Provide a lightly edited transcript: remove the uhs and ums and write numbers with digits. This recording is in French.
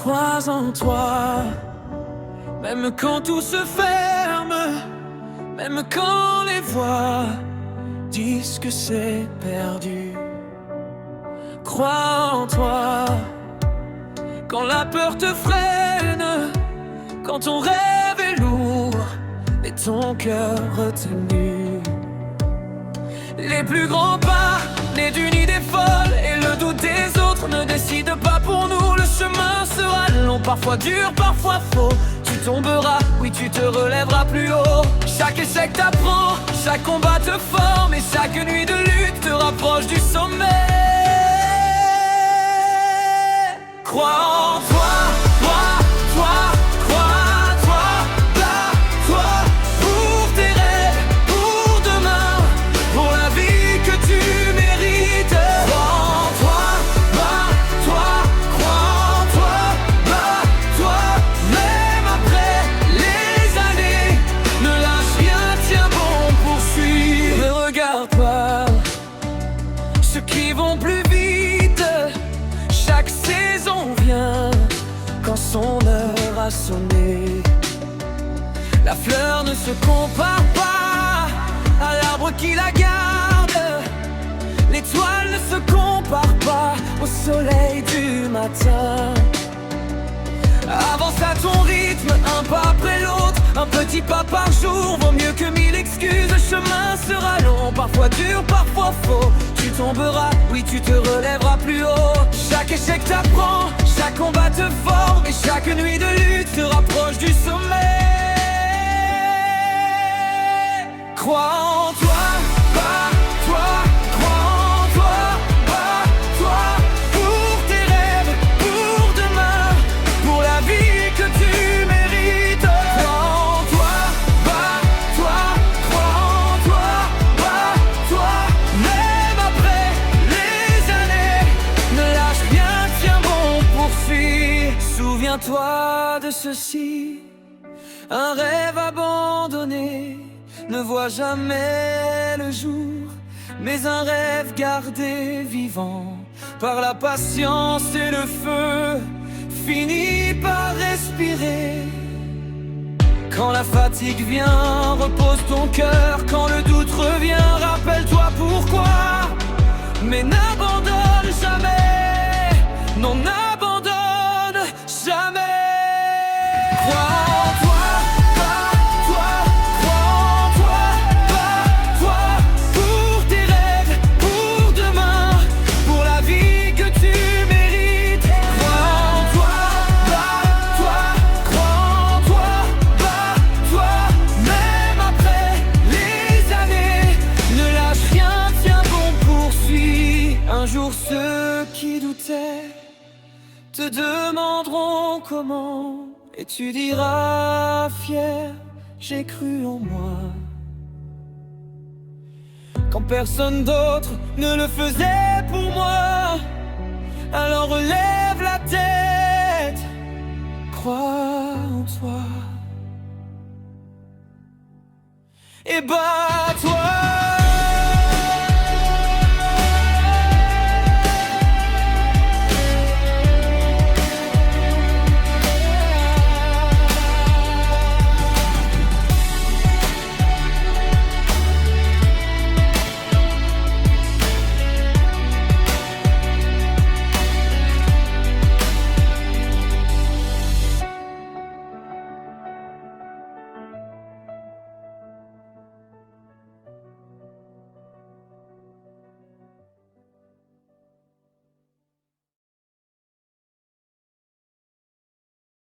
Crois en toi, même quand tout se ferme, même quand les voix disent que c'est perdu. Crois en toi, quand la peur te freine, quand ton rêve est lourd et ton cœur retenu. Les plus grands pas nés d'une idée folle et le doute des autres ne décide pas pour nous. Le chemin sera long, parfois dur, parfois faux. Tu tomberas, oui tu te relèveras plus haut. Chaque échec t'apprend, chaque combat te forme et chaque nuit de lutte te rapproche du sommet. Crois en toi, toi, toi, crois toi, bats-toi pour tes rêves, pour demain, pour la vie que tu mérites. Crois en toi, bats-toi, crois en toi, bats-toi, même après les années. Ne lâche rien, tiens bon, poursuis. Ne regarde pas ceux qui vont plus vite. Chaque saison vient quand son heure a sonné. La fleur ne se compare pas à l'arbre qui la garde. L'étoile ne se compare pas au soleil du matin. Avance à ton rythme, un pas après l'autre, un petit pas par jour vaut mieux que 1000 excuses. Le chemin sera long, parfois dur, parfois faux. Tu tomberas, oui tu te relèveras plus haut. Chaque échec t'apprend, chaque combat te forme et chaque nuit de lutte te rapproche du sommet. Crois en toi, bats-toi, crois en toi, bats-toi pour tes rêves, pour demain, pour la vie que tu mérites. Crois en toi, bats-toi, crois en toi, bats-toi, même après les années. Ne lâche rien, tiens bon, poursuis. Souviens-toi de ceci, un rêve abandonné ne voit jamais le jour, mais un rêve gardé vivant par la patience et le feu finit par respirer. Quand la fatigue vient, repose ton cœur. Quand le doute revient, rappelle-toi pourquoi. Mais n'abandonne jamais, non n'abandonne jamais. Crois en toi, bats-toi, crois en toi, bats-toi pour tes rêves, pour demain, pour la vie que tu mérites. Crois en toi, bats-toi, crois en toi, bats-toi, même après les années. Ne lâche rien, tiens bon, poursuis. Un jour ceux qui doutaient te demanderont comment, et tu diras fier, j'ai cru en moi. Quand personne d'autre ne le faisait pour moi, alors relève la tête, crois en toi. Et bah